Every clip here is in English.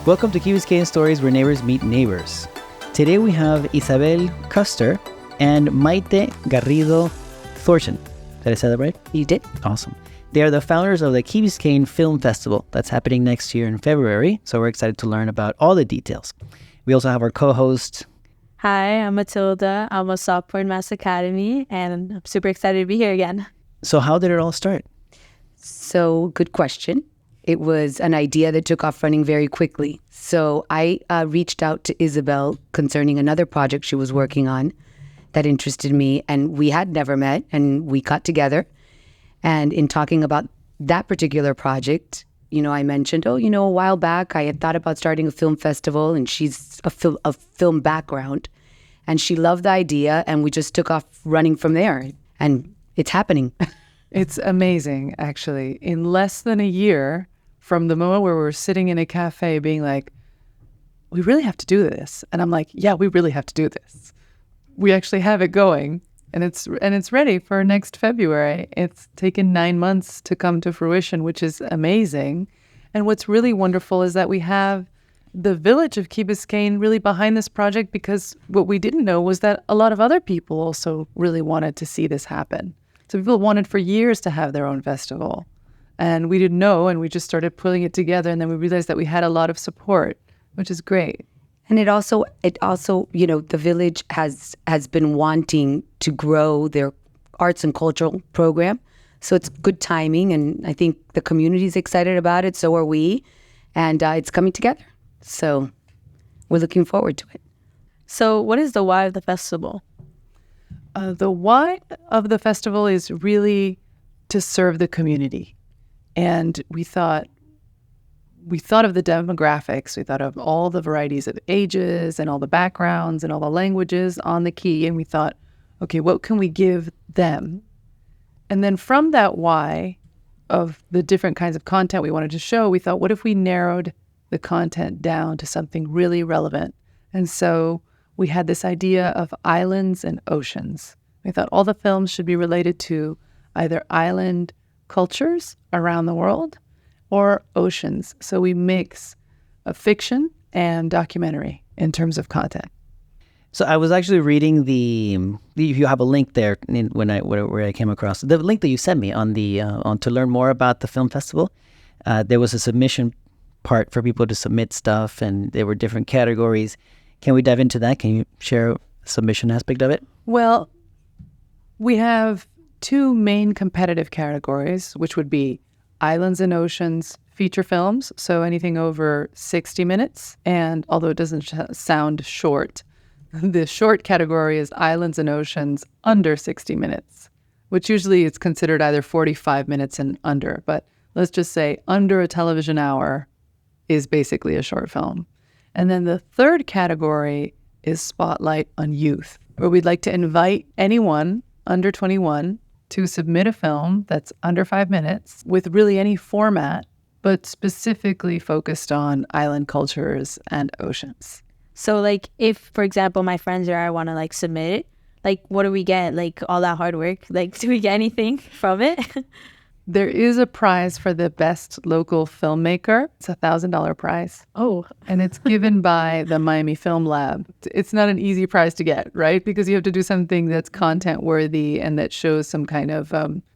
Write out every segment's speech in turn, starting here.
Welcome to Key Biscayne Stories, where neighbors meet neighbors. Today we have Isabel Custer and Maite Garrido Thornton. Did I say that right? You did. Awesome. They are the founders of the Key Biscayne Film Festival that's happening next year in February, so we're excited to learn about all the details. We also have our co-host. Hi, I'm Matilda. I'm a sophomore in Mass Academy, and I'm super excited to be here again. So how did it all start? So, good question. It was an idea that took off running very quickly. So I reached out to Isabel concerning another project she was working on that interested me, and we had never met, and we got together. And in talking about that particular project, I mentioned, a while back I had thought about starting a film festival, and she's a film background, and she loved the idea, and we just took off running from there, and it's happening. It's amazing, actually. In less than a year from the moment where we're sitting in a cafe being like, we really have to do this. And I'm like, yeah, we really have to do this. We actually have it going, and it's ready for next February. It's taken 9 months to come to fruition, which is amazing. And what's really wonderful is that we have the village of Key Biscayne really behind this project, because what we didn't know was that a lot of other people also really wanted to see this happen. So people wanted for years to have their own festival. And we didn't know, and we just started putting it together, and then we realized that we had a lot of support, which is great. And it also, the village has been wanting to grow their arts and cultural program. So it's good timing, and I think the community is excited about it. So are we, and it's coming together. So we're looking forward to it. So what is the why of the festival? The why of the festival is really to serve the community. And we thought of the demographics. We thought of all the varieties of ages and all the backgrounds and all the languages on the Key. And we thought, okay, what can we give them? And then from that why of the different kinds of content we wanted to show, we thought, what if we narrowed the content down to something really relevant? And so we had this idea of islands and oceans. We thought all the films should be related to either island cultures around the world or oceans. So we mix a fiction and documentary in terms of content. So I was actually reading you have a link there where I came across the link that you sent me on to learn more about the film festival. There was a submission part for people to submit stuff, and there were different categories. Can we dive into that? Can you share the submission aspect of it? Well, we have two main competitive categories, which would be islands and oceans feature films, so anything over 60 minutes. And although it doesn't sound short, the short category is islands and oceans under 60 minutes, which usually is considered either 45 minutes and under. But let's just say under a television hour is basically a short film. And then the third category is Spotlight on Youth, where we'd like to invite anyone under 21 to submit a film that's under 5 minutes with really any format, but specifically focused on island cultures and oceans. So if, for example, my friends or I want to submit it, what do we get? All that hard work? Do we get anything from it? There is a prize for the best local filmmaker. It's a $1,000 prize. Oh. And it's given by the Miami Film Lab. It's not an easy prize to get, right? Because you have to do something that's content worthy and that shows some kind of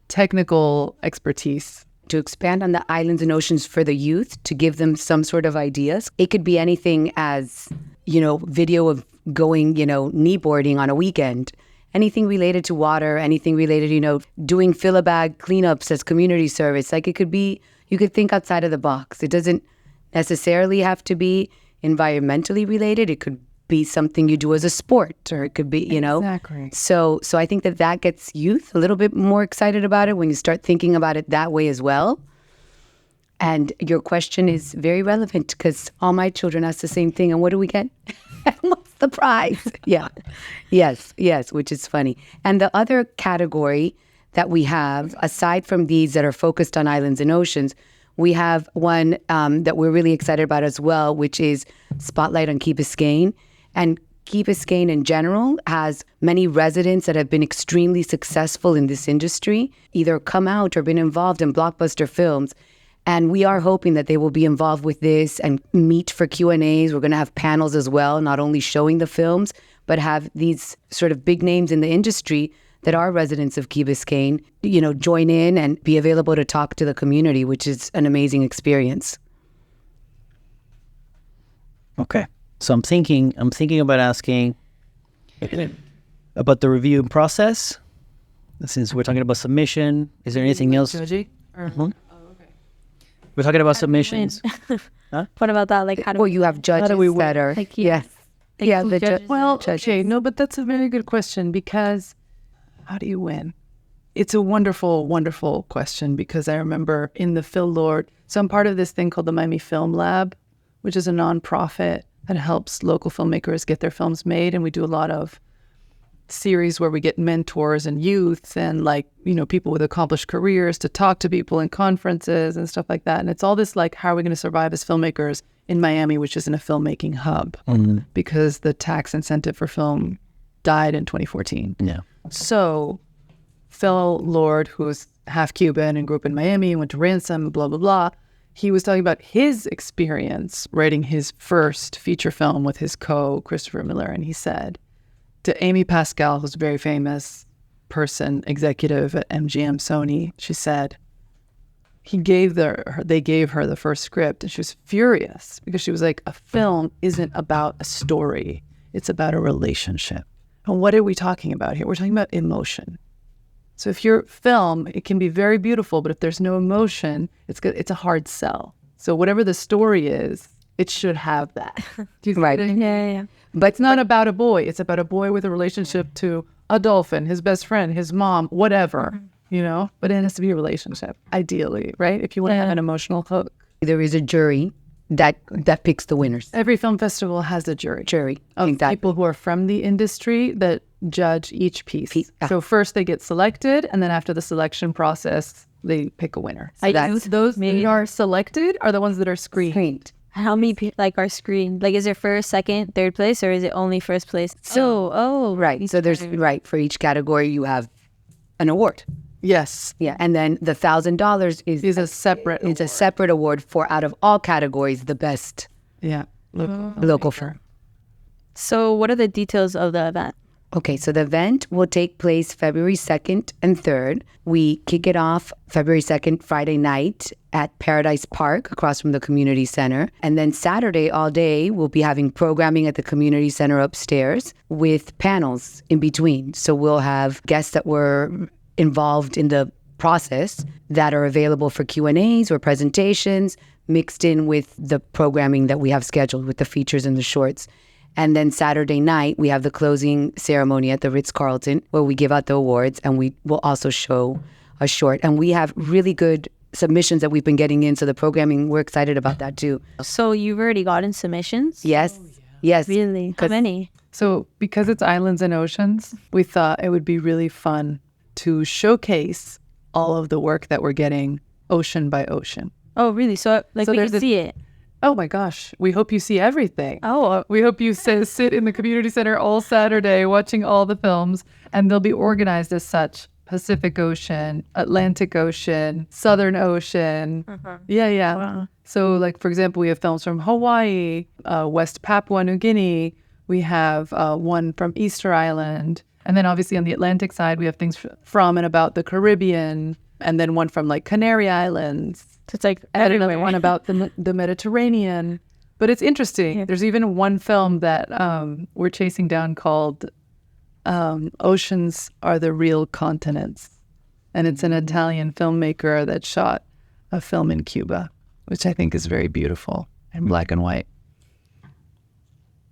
technical expertise. To expand on the islands and oceans for the youth, to give them some sort of ideas. It could be anything as, video of going, kneeboarding on a weekend. Anything related to water, anything related, doing fill-a-bag cleanups as community service. It could be, you could think outside of the box. It doesn't necessarily have to be environmentally related. It could be something you do as a sport, or it could be, Exactly. So I think that gets youth a little bit more excited about it when you start thinking about it that way as well. And your question is very relevant, because all my children ask the same thing. And what do we get? What's the prize? Yeah. Yes, which is funny. And the other category that we have, aside from these that are focused on islands and oceans, we have one that we're really excited about as well, which is Spotlight on Key Biscayne. And Key Biscayne in general has many residents that have been extremely successful in this industry, either come out or been involved in blockbuster films. And we are hoping that they will be involved with this and meet for Q&As. We're going to have panels as well, not only showing the films, but have these sort of big names in the industry that are residents of Key Biscayne, join in and be available to talk to the community, which is an amazing experience. Okay. So I'm thinking about asking about the review process. Since we're talking about submission, is there anything else? Judgy? Mhm. We're talking about submissions. What about that? Like, how do Well, you have judges that are, Like, yes. like, Yeah, who the judges? Well, judges. okay, no, but that's a very good question, because how do you win? It's a wonderful, wonderful question, because I remember in the Phil Lord, so I'm part of this thing called the Miami Film Lab, which is a nonprofit that helps local filmmakers get their films made. And we do a lot of series where we get mentors and youth and people with accomplished careers to talk to people in conferences and stuff like that. And it's all this how are we going to survive as filmmakers in Miami, which isn't a filmmaking hub, because the tax incentive for film died in 2014. Yeah. So Phil Lord, who's half Cuban and grew up in Miami, went to Ransom, blah, blah, blah. He was talking about his experience writing his first feature film with his Christopher Miller. And he said to Amy Pascal, who's a very famous executive at MGM Sony, she said, they gave her the first script, and she was furious because she was like, a film isn't about a story. It's about a relationship. And what are we talking about here? We're talking about emotion. So if your film, it can be very beautiful, but if there's no emotion, it's a hard sell. So whatever the story is, it should have that. Do you see Right. what I mean? Yeah. But It's not about a boy. It's about a boy with a relationship to a dolphin, his best friend, his mom, whatever, But it has to be a relationship, ideally, right? If you want to have an emotional hook. there is a jury that picks the winners. Every film festival has a jury. I think Of that people who are from the industry that judge each piece. ah. So first they get selected, and then after the selection process, they pick a winner. So those that are selected are the ones that are screened. How many are screened? Like, is it first, second, third place, or is it only first place? right. So there's for each category you have an award. Yes. Yeah, and then the $1,000 Is a separate It's a separate award for, out of all categories, the best Yeah. local film. So what are the details of the event? Okay, so the event will take place February 2nd and 3rd. We kick it off February 2nd, Friday night at Paradise Park across from the community center. And then Saturday all day, we'll be having programming at the community center upstairs with panels in between. So we'll have guests that were involved in the process that are available for Q&As or presentations, mixed in with the programming that we have scheduled with the features and the shorts. And then Saturday night, we have the closing ceremony at the Ritz-Carlton, where we give out the awards, and we will also show a short. And we have really good submissions that we've been getting in, so the programming, we're excited about that too. So you've already gotten submissions? Yes, yes. Really? How many? So because it's islands and oceans, we thought it would be really fun to showcase all of the work that we're getting ocean by ocean. Oh, really? So we can see it? Oh my gosh, we hope you see everything. Oh, We hope you sit in the community center all Saturday watching all the films, and they'll be organized as such. Pacific Ocean, Atlantic Ocean, Southern Ocean. Yeah. Wow. So for example, we have films from Hawaii, West Papua New Guinea. We have one from Easter Island. And then obviously on the Atlantic side, we have things from and about the Caribbean, and then one from Canary Islands. So it's And another one about the Mediterranean. But it's interesting. Yeah. There's even one film that we're chasing down called Oceans Are the Real Continents. And it's an Italian filmmaker that shot a film in Cuba, which I think is very beautiful in black and white.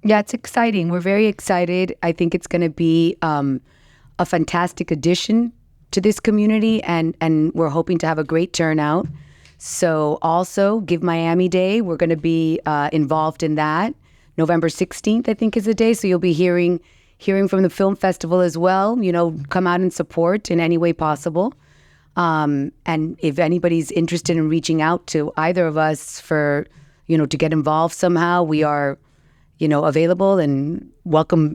Yeah, it's exciting. We're very excited. I think it's going to be a fantastic addition to this community, and we're hoping to have a great turnout. So also, Give Miami Day, we're going to be involved in that. November 16th, I think, is the day. So you'll be hearing from the film festival as well. Come out and support in any way possible. And if anybody's interested in reaching out to either of us for, to get involved somehow, we are available and welcome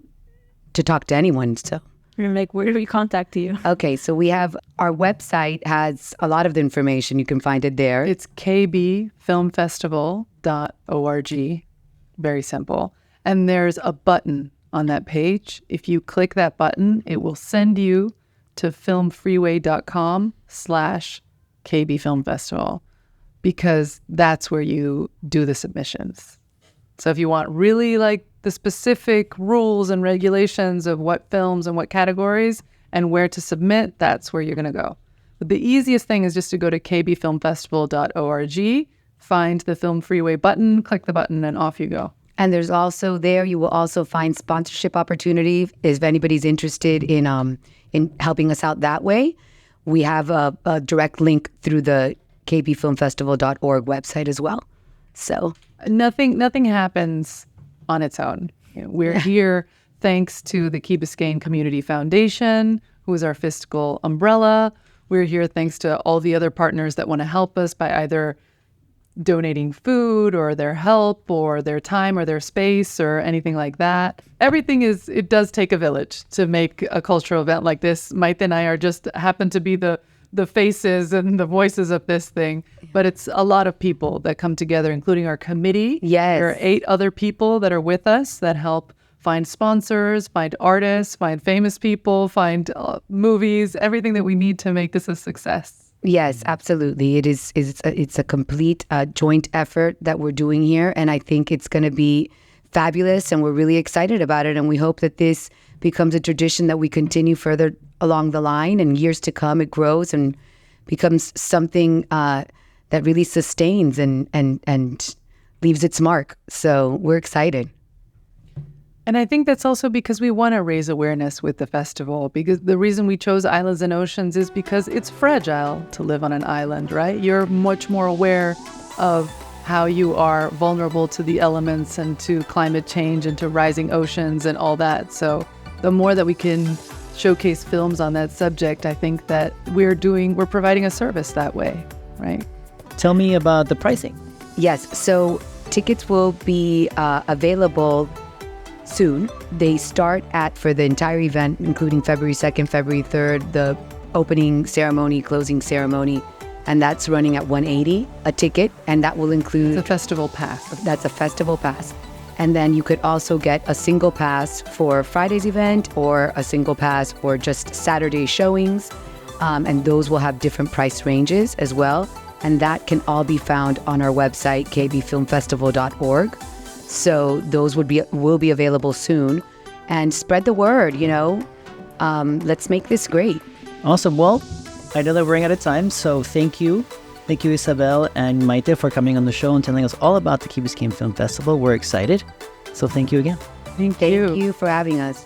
to talk to anyone. So Like, where do we contact you? Okay, so we have our website has a lot of the information. You can find it there. It's kbfilmfestival.org. Very simple. And there's a button on that page. If you click that button, it will send you to filmfreeway.com/kbfilmfestival, because that's where you do the submissions. So if you want really like the specific rules and regulations of what films and what categories and where to submit, that's where you're going to go. But the easiest thing is just to go to kbfilmfestival.org, find the Film Freeway button, click the button, and off you go. And there's also there, you will also find sponsorship opportunity if anybody's interested in helping us out that way. We have a direct link through the kbfilmfestival.org website as well. So nothing happens on its own. We're here thanks to the Key Biscayne Community Foundation, who is our fiscal umbrella. We're here thanks to all the other partners that want to help us by either donating food or their help or their time or their space or anything like that. It does take a village to make a cultural event like this. Maite and I are just happen to be the faces and the voices of this thing, but it's a lot of people that come together, including our committee. Yes. There are 8 other people that are with us that help find sponsors, find artists, find famous people, find movies, everything that we need to make this a success. yes, absolutely. It's a complete joint effort that we're doing here, and I think it's going to be fabulous, and we're really excited about it, and we hope that this becomes a tradition that we continue further along the line, and years to come it grows and becomes something that really sustains and leaves its mark. So we're excited. And I think that's also because we want to raise awareness with the festival, because the reason we chose Islands and Oceans is because it's fragile to live on an island, right? You're much more aware of how you are vulnerable to the elements and to climate change and to rising oceans and all that. So the more that we can showcase films on that subject, I think that we're providing a service that way, right? Tell me about the pricing. Yes, so tickets will be available soon. They start for the entire event, including February 2nd, February 3rd, the opening ceremony, closing ceremony, and that's running at $180 a ticket, and that will include the festival pass. That's a festival pass. And then you could also get a single pass for Friday's event or a single pass for just Saturday showings, and those will have different price ranges as well. And that can all be found on our website, kbfilmfestival.org. So those will be available soon, and spread the word. Let's make this great. Awesome. Well, I know that we're running out of time, so thank you, Isabel and Maite, for coming on the show and telling us all about the Key Biscayne Film Festival. We're excited, so thank you again. Thank you. Thank you for having us.